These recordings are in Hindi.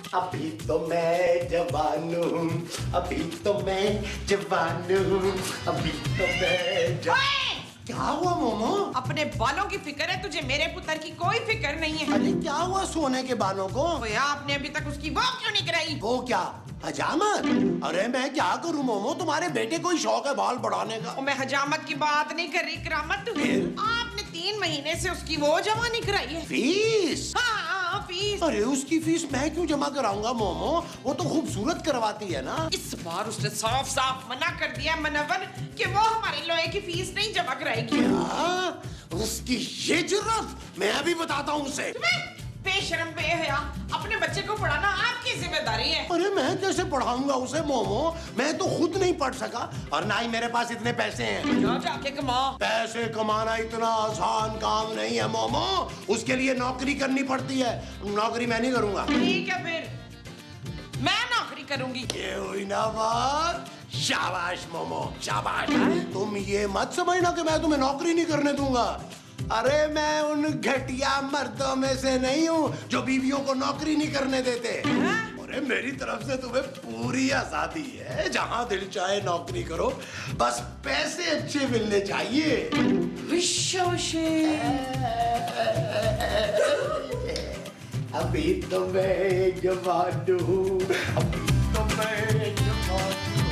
अभी तो मैं जवान हूँ, अभी तो मैं जवान हूँ, अभी तो मैं क्या हुआ मोमो? अपने बालों की फिक्र है तुझे, मेरे पुत्र की कोई फिक्र नहीं है। अरे क्या हुआ सोने के बालों को? आपने अभी तक उसकी वो क्यों नहीं कराई? वो क्या हजामत? अरे मैं क्या करूं मोमो, तुम्हारे बेटे को ही शौक है बाल बढ़ाने का। मैं हजामत की बात नहीं कर रही, करामत। आपने 3 महीने से उसकी वो जमा नहीं कराई है। फीस? हाँ फीस। अरे उसकी फीस मैं क्यों जमा कराऊंगा मोमो, वो तो खूबसूरत करवाती है ना। इस बार उसने साफ साफ मना कर दिया मनवर कि वो हमारे लोहे की फीस नहीं जमा कराएगी। क्या? उसकी ये जुर्रत? मैं अभी बताता हूँ उसे। बेशरम बेहया, अपने बच्चे को पढ़ाना आपकी जिम्मेदारी है। अरे मैं कैसे पढ़ाऊंगा उसे मोमो, मैं तो खुद नहीं पढ़ सका और ना ही मेरे पास इतने पैसे हैं। जा जाके कमा। पैसे कमाना इतना आसान काम नहीं है मोमो, उसके लिए नौकरी करनी पड़ती है। नौकरी मैं नहीं करूंगा। ठीक है फिर मैं नौकरी करूंगी। ये हुई ना बात। शाबाश मोमो शाबाश। तुम ये मत समझना कि मैं तुम्हें नौकरी नहीं करने दूंगा। अरे मैं उन घटिया मर्दों में से नहीं हूँ जो बीवियों को नौकरी नहीं करने देते। अरे मेरी तरफ से तुम्हें पूरी आजादी है, जहाँ दिल चाहे नौकरी करो, बस पैसे अच्छे मिलने चाहिए। अभी तो मैं जवान हूँ, अभी तो मैं जवान हूँ।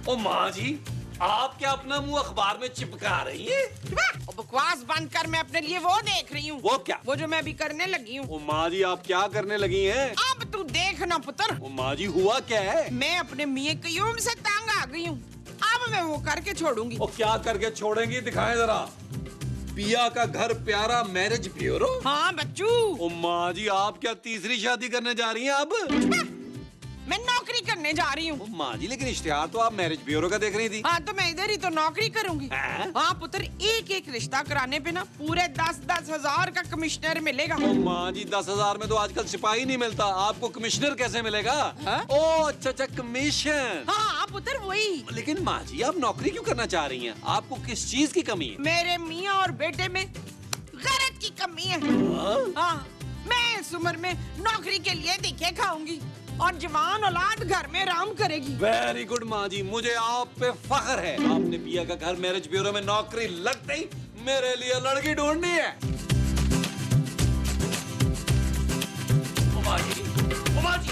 ओ माँ जी, आप क्या अपना मुंह अखबार में चिपका रही हैं? बकवास बंद कर, मैं अपने लिए वो देख रही हूँ। वो क्या? वो जो मैं अभी करने लगी हूँ। ओ माँ जी, आप क्या करने लगी हैं? अब तू देखना पुत्र। ओ माँ जी, हुआ क्या है? मैं अपने मियाँ कयूम से तंग आ गई हूँ, अब मैं वो करके छोड़ूंगी। ओ क्या करके छोड़ेंगी, दिखाएं जरा। पिया का घर प्यारा मैरिज ब्यूरो? हाँ बच्चू। ओ माँ जी, आप क्या तीसरी शादी करने जा रही हैं अब? मैं नौकरी करने जा रही हूँ। माँ जी, लेकिन इश्तिहार तो आप मैरिज ब्यूरो का देख रही थी। हाँ तो मैं इधर ही तो नौकरी करूंगी। हाँ पुत्र, एक एक रिश्ता कराने पे ना पूरे 10-10 हजार का कमिश्नर मिलेगा। ओ माँ जी, 10,000 में तो आजकल सिपाही नहीं मिलता, आपको कमिश्नर कैसे मिलेगा? ओ अच्छा, कमीशन। हाँ पुत्र वही। लेकिन माँ जी, आप नौकरी क्यों करना चाह रही हैं? आपको किस चीज की कमी है? मेरे मियाँ और बेटे में गैरत की कमी है। हाँ, मैं इस उम्र में नौकरी के लिए दिखे खाऊंगी और जवान औलाद घर में आराम करेगी। वेरी गुड माँ जी, मुझे आप पे फख्र है। आपने पिया का घर मैरिज ब्यूरो में नौकरी लगते ही मेरे लिए लड़की ढूंढनी है। ओ माँ जी, ओ माँ जी।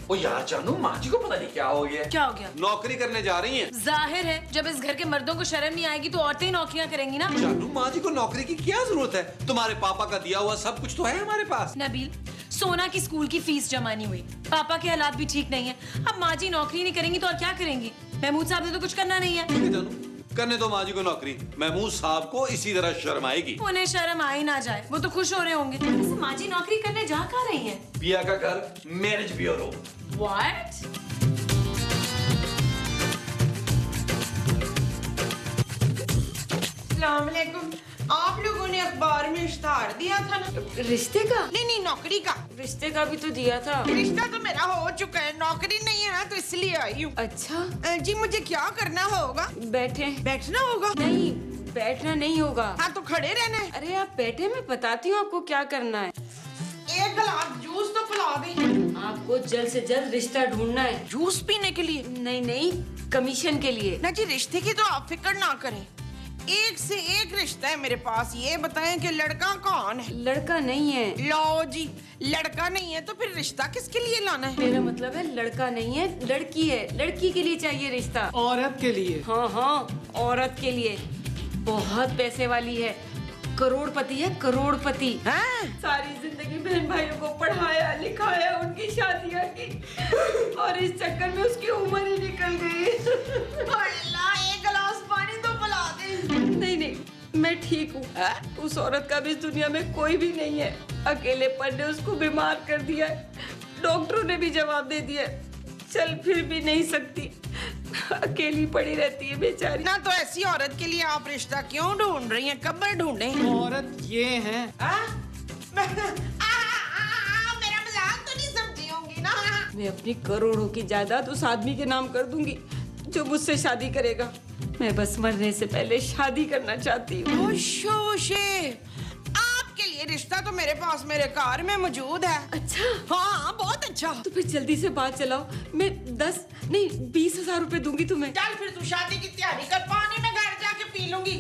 ओ यार जानू, माँ जी को पता नहीं क्या हो गया। क्या हो गया? नौकरी करने जा रही हैं। जाहिर है, जब इस घर के मर्दों को शर्म नहीं आएगी तो औरतें ही नौकरियां करेंगी ना। जानू, माँ जी को नौकरी की क्या जरूरत है? तुम्हारे पापा का दिया हुआ सब कुछ तो है हमारे पास। नबील, सोना की स्कूल की फीस जमा नहीं हुई, पापा के हालात भी ठीक नहीं है, अब माँ जी नौकरी नहीं करेंगी तो और क्या करेंगी? महमूद साहब ने तो कुछ करना नहीं है। ठीक है जानू, करने दो माँ जी को नौकरी। महमूद साहब को इसी तरह शर्म आएगी। उन्हें शर्म आ ही ना जाए, वो तो खुश हो रहे होंगे। वैसे माँ जी नौकरी करने जा कहाँ रही हैं? पिया का घर मैरिज ब्यूरो। What? अस्सलाम वालेकुम। आप लोगों ने अखबार में इश्तार दिया था ना? रिश्ते का? नहीं, नौकरी का। रिश्ते का भी तो दिया था। रिश्ता तो मेरा हो चुका है, नौकरी नहीं है ना, तो इसलिए आई हूँ। अच्छा जी मुझे क्या करना होगा? बैठे। बैठना होगा? नहीं, बैठना नहीं होगा। हाँ तो खड़े रहना है। अरे आप बैठे, मैं बताती हूँ आपको क्या करना है। एक गिलास जूस तो पिला दे। आपको जल्द से जल्द रिश्ता ढूंढना है। जूस पीने के लिए? नहीं, कमीशन के लिए। ना जी, रिश्ते की तो आप फिक्र ना करें, एक से एक रिश्ता है मेरे पास। ये बताएं कि लड़का कौन है? लड़का नहीं है। लो जी, लड़का नहीं है तो फिर रिश्ता किसके लिए लाना है? मेरा मतलब है लड़का नहीं है, लड़की है। लड़की के लिए चाहिए रिश्ता। औरत के लिए? हाँ, औरत के लिए। बहुत पैसे वाली है, करोड़पति है, करोड़पति। सारी जिंदगी बहन भाइयों को पढ़ाया लिखाया, उनकी शादियाँ की और इस चक्कर में उसकी उम्र ही निकल गई। अल्लाह, एक गिलास पानी तो पिला दे। नहीं, मैं ठीक हूँ। उस औरत का भी इस दुनिया में कोई भी नहीं है। अकेलेपन ने उसको बीमार कर दिया है, डॉक्टरों ने भी जवाब दे दिया, चल फिर भी नहीं सकती, अकेली पड़ी रहती है बेचारी। ना तो ऐसी औरत के लिए आप रिश्ता क्यों ढूंढ रही हैं? कब ढूंढे? औरत ये है। मेरा मजाक तो नहीं समझी होंगी ना? मैं अपनी करोड़ों की जायदाद उस आदमी के नाम कर दूंगी जो मुझसे शादी करेगा। मैं बस मरने से पहले शादी करना चाहती हूँ। होशे, ये रिश्ता तो मेरे पास मेरे कार में मौजूद है। अच्छा, हाँ बहुत अच्छा। तो फिर जल्दी से बात चलाओ। मैं 10 नहीं 20,000 रुपए दूंगी तुम्हें। चल फिर तू शादी की तैयारी कर, पानी में घर जाके पी लूंगी।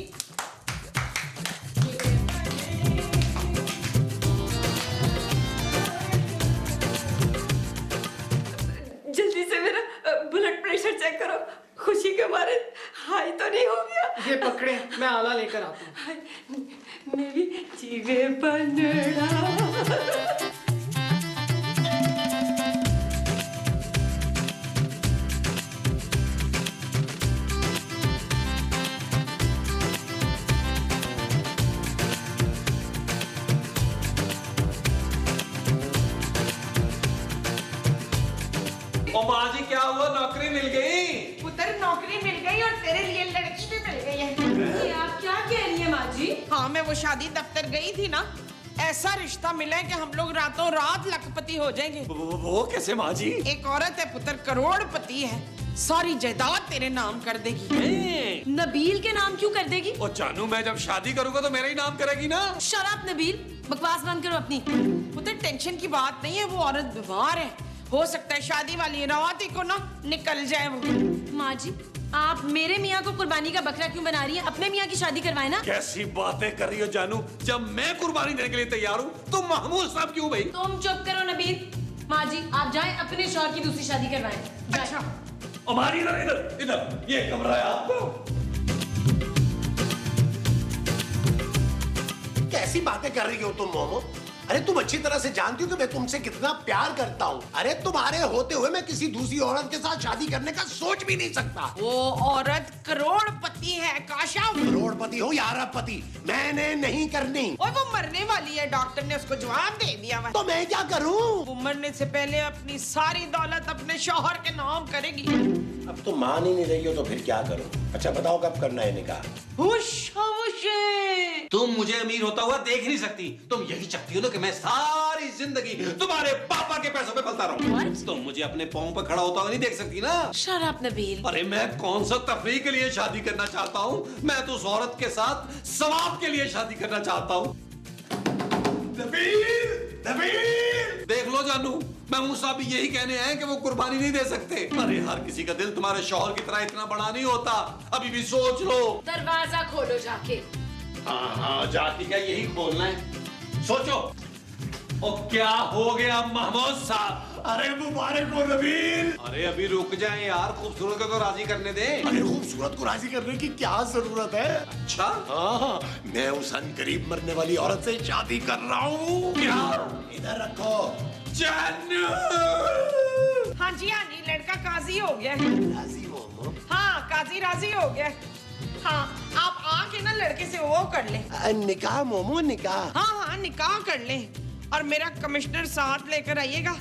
जल्दी से मेरा ब्लड प्रेशर चेक करो, खुशी के मारे हाई तो नहीं हो गया। ये पकड़े, मैं आला लेकर आता हूँ। हाय, मैं भी जीवे बनड़ा। ओ माँ जी क्या हुआ, नौकरी मिल गई? पुत्र नौकरी मिल गई और तेरे लिए लड़की भी मिल गई है। ये आप क्या कह रही हैं माँ जी? हाँ मैं वो शादी दफ्तर गई थी ना, ऐसा रिश्ता मिला है कि हम लोग रातों रात लखपति हो जाएंगे। वो कैसे माँ जी? एक औरत है पुत्र, करोड़पति है, सारी जायदाद तेरे नाम कर देगी। नबील के नाम क्यों कर देगी? ओ जानू, मैं जब शादी करूंगा तो मेरा ही नाम करेगी ना। शराब नबील, बकवास बंद करो अपनी। पुत्र टेंशन की बात नहीं है, वो औरत बीमार है, हो सकता है शादी वाली रात ही को ना निकल जाए वो। माँ जी, आप मेरे मियाँ को कुर्बानी का बकरा क्यों बना रही हैं? अपने मियाँ की शादी करवाए ना। कैसी बातें कर रही हो जानू, जब मैं कुर्बानी देने के लिए तैयार हूँ तो महमूद साहब क्यों भाई? तुम चुप करो नबील। माँ जी आप जाएं अपने शौहर की दूसरी शादी करवाएं। अच्छा हमारी इधर इधर इधर ये कमरा है आपको। कैसी बातें कर रही हो तुम मोमो? अरे तुम अच्छी तरह से जानती हो कि मैं तुमसे कितना प्यार करता हूँ। अरे तुम्हारे होते हुए मैं किसी दूसरी औरत के साथ शादी करने का सोच भी नहीं सकता। वो औरत करोड़पति है काशा। करोड़पति हो या अरबपति, मैंने नहीं करनी। और वो मरने वाली है, डॉक्टर ने उसको जवाब दे दिया हुआ है। तो मैं क्या करूँ? वो मरने से पहले अपनी सारी दौलत अपने शौहर के नाम करेगी। अब तुम मान ही नहीं रही हो तो फिर क्या करूँ? अच्छा बताओ कब करना है निकाह? हुश हुश। तुम मुझे अमीर होता हुआ देख नहीं सकती। तुम यही चाहती हो ना कि मैं सारी जिंदगी तुम्हारे पापा के पैसों पे पलता रहूं। तुम मुझे अपने पांव पे खड़ा होता हुआ नहीं देख सकती ना। शराब नबील। अरे मैं कौन सा तफरीह के लिए शादी करना चाहता हूँ? मैं तो उस औरत के साथ सवाब के लिए शादी करना चाहता हूँ। नबील, नबील! देख लो जानू, महमूद साहब भी यही कहने हैं कि वो कुर्बानी नहीं दे सकते। अरे हर किसी का दिल तुम्हारे शौहर की तरह इतना बड़ा नहीं होता। अभी भी सोच लो। दरवाजा खोलो जाके। हाँ जाती क्या यही खोलना है? सोचो। और क्या हो गया महमूद साहब? अरे मुबारक हो नबील। अरे अभी रुक जाए यार, खूबसूरत को तो राजी करने दे। अरे खूबसूरत को राजी करने की क्या जरूरत है? अच्छा हाँ, मैं उस अनकरीब मरने वाली औरत से शादी कर रहा हूँ। क्या? इधर रखो। जानू! हाँ जी लड़का काजी हो गया। राजी मोमो। हाँ काजी राजी हो गया। हाँ आप आके ना लड़के से वो कर ले। निकाह मोमो, निकाह। हाँ निकाह कर ले और मेरा कमिश्नर साथ लेकर आइएगा।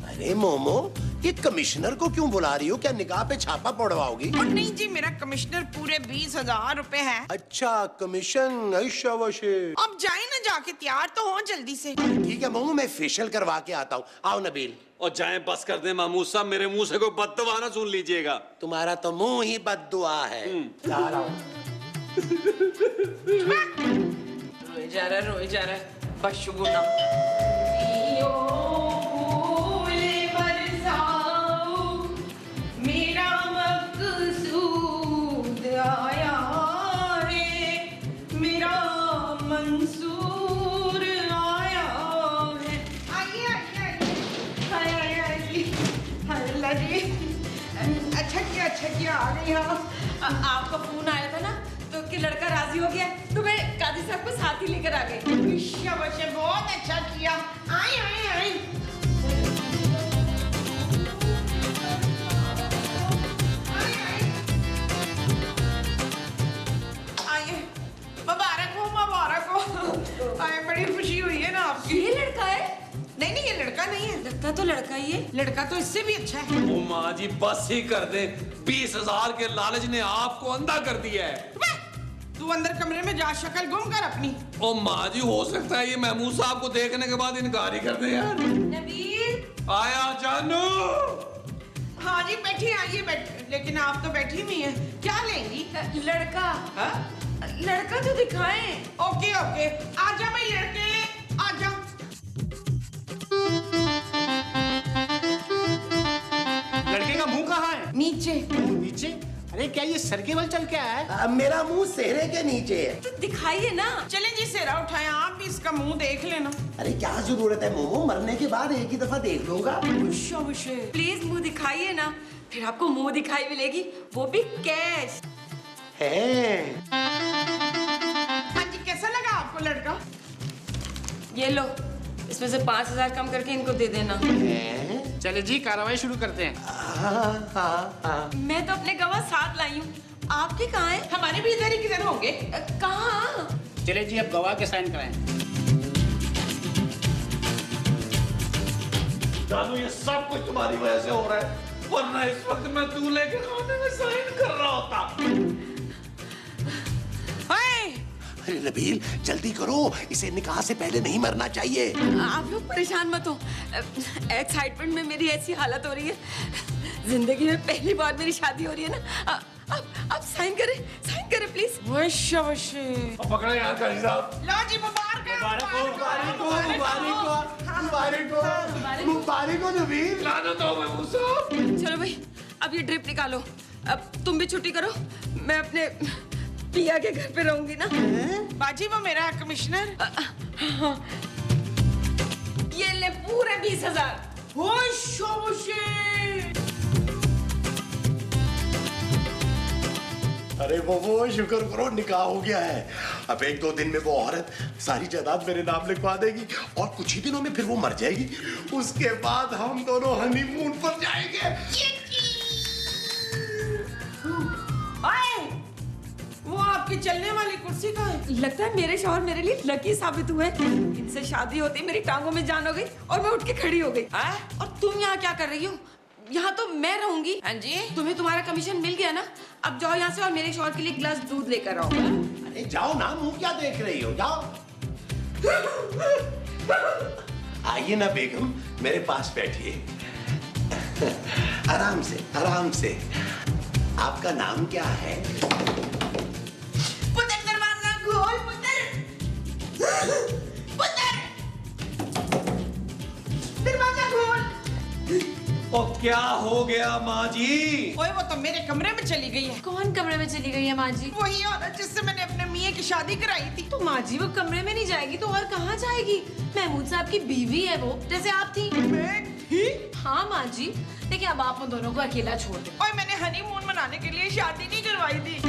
अरे मोमो, ये कमिश्नर को क्यों बुला रही हो? क्या निकाह पे छापा पड़वाओगी? और नहीं जी, मेरा कमिश्नर पूरे 20,000 रुपए है। अच्छा कमीशन। ऐशा वशे। अब जाए ना, जाके तैयार तो हो जल्दी से। ठीक है मोमो, मैं फेशियल करवा के आता हूँ। आओ नबील। और जाए बस कर दे महमूद साहब, मेरे मुंह से कोई बददुआ ना सुन लीजिएगा। तुम्हारा तो मुंह ही बद्दुआ है। जा रहा हूँ। रोए जा रहा है बशगुना। मेरा मकसूद आया है, मेरा मंसूर आया है। आइए अल्लाह जी, अच्छा किया आ गई। हाँ आपका फोन आया था ना तो कि लड़का राजी हो गया, तो मैं काजी साहब को साथ ही लेकर आ गई। शाबाश, बहुत अच्छा किया। आए मुबारक हो। आए बड़ी खुशी हुई है ना आपकी। ये लड़का है? नहीं ये लड़का नहीं है। लगता तो लड़का ही है। लड़का तो इससे भी अच्छा है। ओ माँ जी बस ही कर दे, 20,000 के लालच ने आपको अंधा कर दिया है। तू अंदर कमरे में जा, शक्ल गुम कर अपनी। ओ माँ जी हो सकता है ये महमूद साहब को देखने के बाद इनकार ही कर दे यार। नबील आया जानू। हाँ जी आइए बैठ, लेकिन आप तो बैठी हुई हैं, क्या लेंगी? लड़का। हाँ? लड़का तो दिखाएं। ओके ओके, आजा भाई लड़के, आजा। लड़के का मुंह कहाँ है? नीचे। नीचे? अरे क्या ये सर केवल चल के आया है? मेरा मुंह सेहरे के नीचे है। तो दिखाइए ना। चलें जी, सेहरा उठाएं, आप भी इसका मुंह देख लेना। अरे क्या जरूरत है मोमो, मरने के बाद एक ही दफा देख लूंगा। प्लीज मुंह दिखाइए ना, फिर आपको मुंह दिखाई मिलेगी, वो भी कैश। है। हाँ जी, कैसा लगा आपको लड़का? ये लो, इसमें से 5,000 कम करके इनको दे देना। चले जी, कार्रवाई शुरू करते हैं। हाँ। मैं तो अपने गवाह साथ लाई हूँ, आपके कहाँ हैं? हमारे भी इधर ही किधर होंगे। कहाँ? चले जी, अब गवाह के साइन कराएं। जानू, ये सब कुछ तुम्हारी वजह से हो रहा है, वरना इस वक्त मैं दूल्हे के खाने में साइन कर रहा होता। अरे नबील, जल्दी करो, इसे निकाह से पहले नहीं मरना चाहिए। आप लोग परेशान मत हो, एक्साइटमेंट में मेरी ऐसी हालत हो रही है, जिंदगी में पहली बार मेरी शादी हो रही है ना। आप साइन करें प्लीज। पकड़े यार काजी साहब। लो जी, मुबारक हो नबील। लाना दो महमूद साहब। चलो भाई, अब ये ड्रिप निकालो, अब तुम भी छुट्टी करो, मैं अपने पिया के घर पे रहूंगी ना। बाजी, वो मेरा कमिश्नर। ये ले पूरे 20,000। अरे वो शुक्र करो, निकाह हो गया है। अब 1-2 दिन में वो औरत सारी जायदाद मेरे नाम लिखवा देगी और कुछ ही दिनों में फिर वो मर जाएगी। उसके बाद हम दोनों हनीमून पर जाएंगे। वो आपकी चलने वाली कुर्सी का है। लगता है मेरे शौहर मेरे लिए लकी साबित हुए। इनसे शादी होती मेरी टांगों में जान हो गई और मैं उठ के खड़ी हो गई। और तुम यहाँ क्या कर रही हो? यहाँ तो मैं रहूंगी। हाँ जी। तुम्हें तुम्हारा कमीशन मिल गया ना, अब जाओ यहाँ से और मेरे शौहर के लिए गिलास दूध लेकर आओ। अरे जाओ ना, मुंह क्या देख रही हो, जाओ। आइए ना बेगम, मेरे पास बैठिए। आराम से आराम से। आपका नाम क्या है? पुत्र, दरवाजा खोल पुत्र, दरवाजा खोल। और क्या हो गया माँ जी? ओए, वो तो मेरे कमरे में चली गई है। कौन कमरे में चली गई है माँ जी? वही औरत जिससे मैंने अपने मियाँ की शादी कराई थी। तो माँ जी वो कमरे में नहीं जाएगी तो और कहाँ जाएगी? महमूद साहब की बीवी है वो, जैसे आप थी। मैं थी? हाँ माँ जी, देखिए अब आप उन दोनों को अकेला छोड़ दे। ओए, मैंने हनीमून मनाने के लिए शादी नहीं करवाई थी।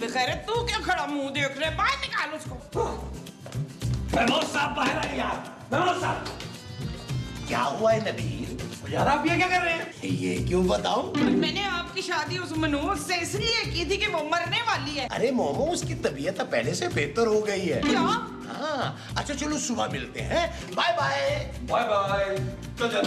बेखैर, तू क्या खड़ा मुंह देख रहे? बाहर निकाल उसको। महमूद साहब बाहर आइए यार। महमूद साहब, क्या हुआ है नबील? यार आप ये क्या कर रहे हैं? ये क्यों बताऊं? मैंने आपकी शादी उस मनोज से इसलिए की थी कि वो मरने वाली है। अरे मोमो, उसकी तबीयत पहले से बेहतर हो गई है। क्या? हाँ, अच्छा चलो सुबह मिलते हैं। Bye bye. Bye bye. चल चल।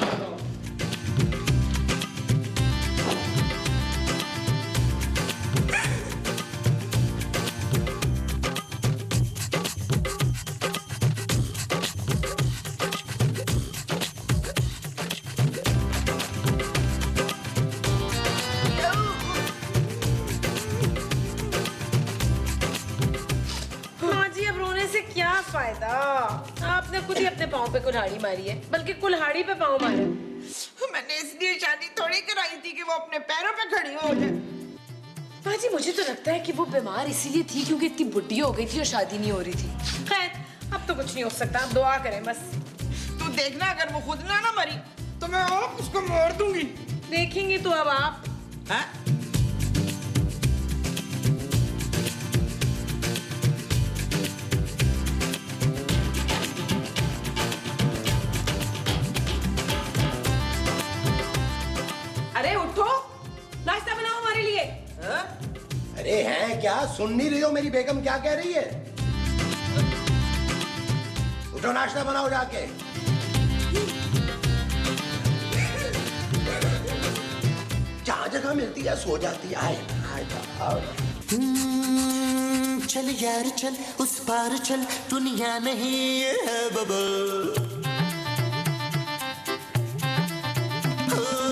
फायदा, आपने खुद ही अपने पाँव पे कुल्हाड़ी मारी है, बल्कि कुल्हाड़ी पे पाँव मारे। मैंने इसलिए शादी थोड़ी कराई थी कि वो अपने पैरों पे खड़ी हो जाए। माँ जी, मुझे तो लगता है कि वो बीमार इसीलिए थी क्योंकि इतनी बुढ़ी हो गई थी और शादी नहीं हो रही थी। खैर, अब तो कुछ नहीं हो सकता, अब दुआ करें बस। तू देखना, अगर वो खुद ना मरी तो मैं और उसको मार दूंगी। देखेंगे तो अब आप। हाँ? अरे उठो, नाश्ता बनाओ हमारे लिए। हाँ? अरे है क्या, सुन नहीं रही हो मेरी बेगम क्या कह रही है? उठो, नाश्ता बनाओ जाके। जहाँ जगह मिलती है सो जाती है। आए आओ। चल यार चल, उस पार चल, दुनिया नहीं है बबल।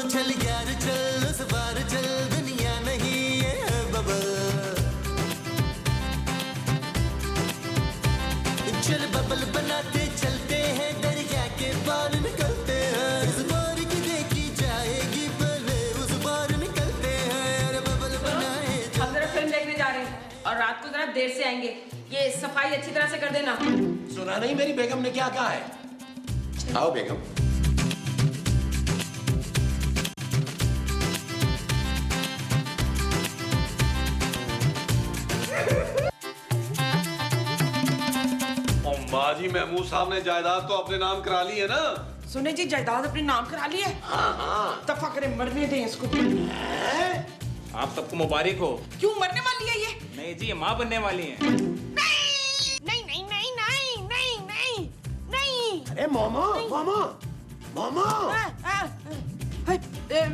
चल यार चल, उस पार चल, दुनिया नहीं है बबल। देर से आएंगे। ये सफाई अच्छी तरह से कर देना। सुना नहीं मेरी बेगम ने क्या कहा है? आओ बेगम। अम्मा जी, महमूद साहब ने जायदाद तो अपने नाम करा ली है ना? सुने जी, जायदाद अपने नाम करा ली है। हाँ। दफा करे, मरने दें इसको। आप सबको मुबारक हो। क्यों मरने वाली है ये? नहीं जी, ये माँ बनने वाली हैं। नहीं नहीं नहीं नहीं नहीं नहीं नहीं नहीं। अरे मोमो मोमो मोमो,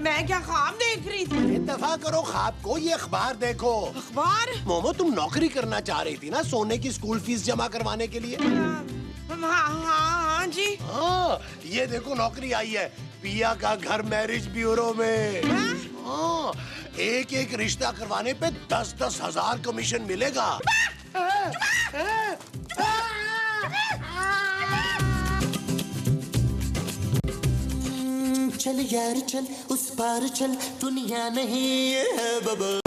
मैं क्या ख्वाब देख रही थी? दफा करो ख्वाब को, ये अखबार देखो। अखबार? मोमो, तुम नौकरी करना चाह रही थी ना सोने की स्कूल फीस जमा करवाने के लिए? हाँ जी। हाँ, ये देखो नौकरी आई है पिया का घर मैरिज ब्यूरो में। हाँ, एक एक रिश्ता करवाने पे 10-10 हजार कमीशन मिलेगा। चल यार चल, उस पार चल, दुनिया नहीं है बबल।